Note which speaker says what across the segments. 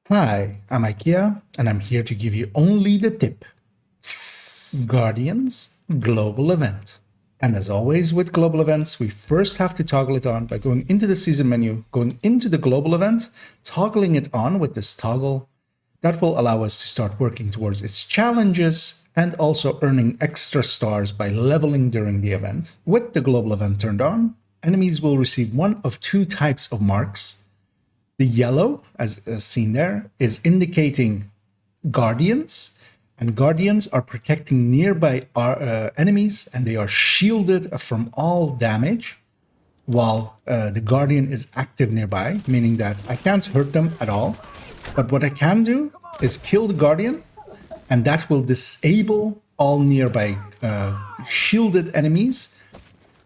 Speaker 1: Hi, I'm IKEA, and I'm here to give you only the tip. Guardians Global Event. And as always with global events, we first have to toggle it on by going into the season menu, going into the global event, toggling it on with this toggle. That will allow us to start working towards its challenges and also earning extra stars by leveling during the event. With the global event turned on, enemies will receive one of two types of marks. The yellow, as seen there, is indicating guardians, and guardians are protecting nearby enemies, and they are shielded from all damage while the guardian is active nearby, meaning that I can't hurt them at all. But what I can do is kill the guardian, and that will disable all nearby shielded enemies.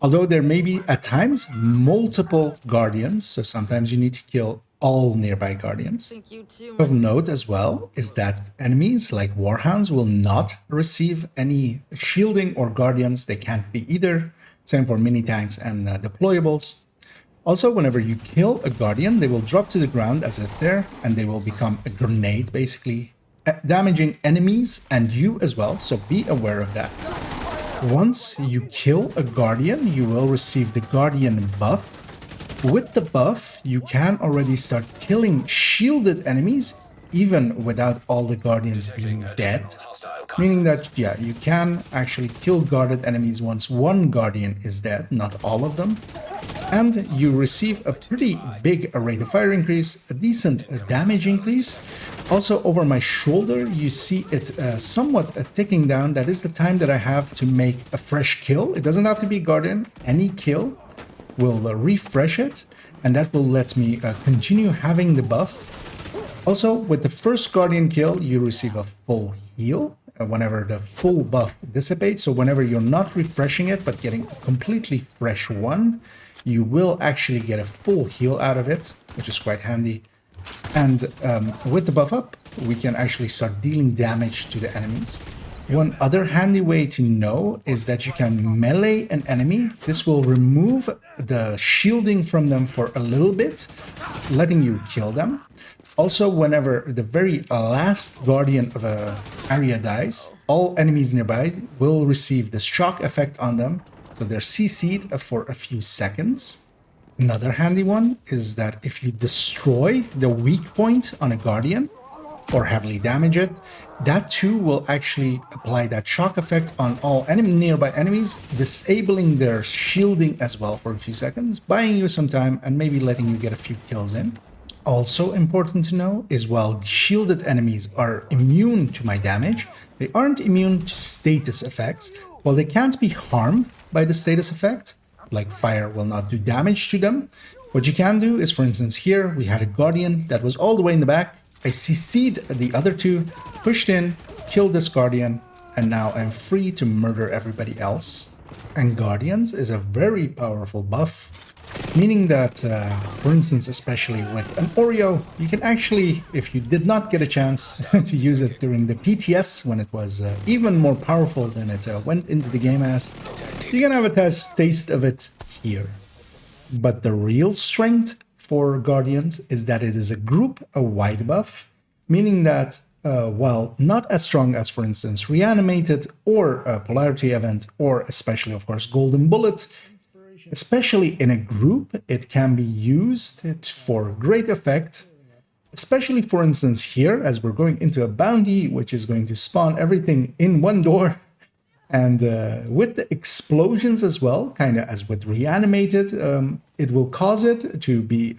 Speaker 1: Although there may be at times multiple guardians, so sometimes you need to kill all nearby guardians. Of note as well is that enemies like warhounds will not receive any shielding or guardians. They can't be either. Same for mini tanks and deployables. Also, whenever you kill a guardian, they will drop to the ground as if there, and they will become a grenade, basically damaging enemies and you as well, so be aware of that. Once you kill a guardian, you will receive the guardian buff. With the buff, you can already start killing shielded enemies, even without all the guardians being dead. Meaning that, yeah, you can actually kill guarded enemies once one guardian is dead, not all of them. And you receive a pretty big rate of fire increase, a decent damage increase. Also, over my shoulder, you see it somewhat ticking down. That is the time that I have to make a fresh kill. It doesn't have to be guardian. Any kill will refresh it, and that will let me continue having the buff. Also, with the first guardian kill, you receive a full heal whenever the full buff dissipates. So whenever you're not refreshing it, but getting a completely fresh one, you will actually get a full heal out of it, which is quite handy. And with the buff up, we can actually start dealing damage to the enemies. One other handy way to know is that you can melee an enemy. This will remove the shielding from them for a little bit, letting you kill them. Also, whenever the very last guardian of an area dies, all enemies nearby will receive the shock effect on them, so they're CC'd for a few seconds. Another handy one is that if you destroy the weak point on a guardian or heavily damage it, that too will actually apply that shock effect on all nearby enemies, disabling their shielding as well for a few seconds, buying you some time and maybe letting you get a few kills in. Also important to know is while shielded enemies are immune to my damage, they aren't immune to status effects. While they can't be harmed by the status effect, like fire will not do damage to them, what you can do is, for instance, here we had a guardian that was all the way in the back. I CC'd the other two, pushed in, killed this guardian, and now I'm free to murder everybody else. And guardians is a very powerful buff, meaning that, for instance, especially with an Oreo, you can actually, if you did not get a chance to use it during the PTS when it was even more powerful than it went into the game as, you can have a taste of it here. But the real strength for Guardians is that it is a group-wide buff, meaning that while not as strong as, for instance, Reanimated or Polarity Event, or especially, of course, Golden Bullet, especially in a group, it can be used for great effect, especially, for instance, here, as we're going into a bounty, which is going to spawn everything in one door. And with the explosions as well, kind of as with Reanimated, it will cause it to be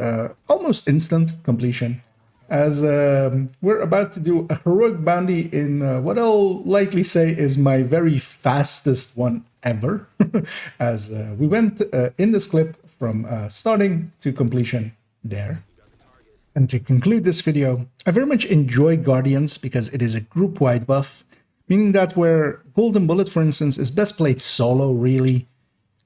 Speaker 1: almost instant completion. As we're about to do a heroic bounty in what I'll likely say is my very fastest one ever, as we went in this clip from starting to completion there. And to conclude this video, I very much enjoy Guardians because it is a group-wide buff, meaning that where Golden Bullet, for instance, is best played solo, really,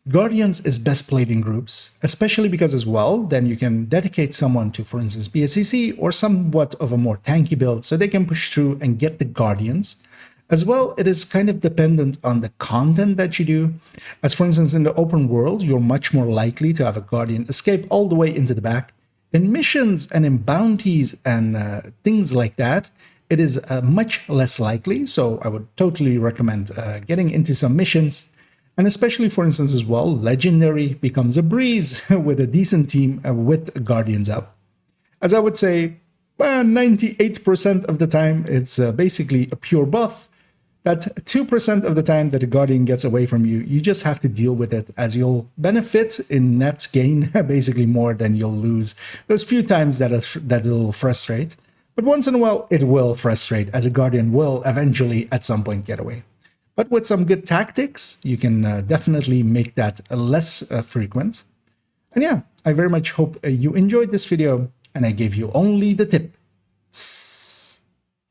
Speaker 1: Guardians is best played in groups, especially because as well, then you can dedicate someone to, for instance, BSCC or somewhat of a more tanky build so they can push through and get the Guardians. As well, it is kind of dependent on the content that you do. As for instance, in the open world, you're much more likely to have a Guardian escape all the way into the back. In missions and in bounties and things like that, it is much less likely. So I would totally recommend getting into some missions. And especially, for instance, as well, Legendary becomes a breeze with a decent team with Guardians up. As I would say, 98% of the time, it's basically a pure buff. That 2% of the time that a Guardian gets away from you, you just have to deal with it, as you'll benefit in net gain basically more than you'll lose. There's few times that it'll frustrate, but once in a while it will frustrate, as a Guardian will eventually at some point get away. But with some good tactics, you can definitely make that less frequent. And yeah, I very much hope you enjoyed this video and I gave you only the tip.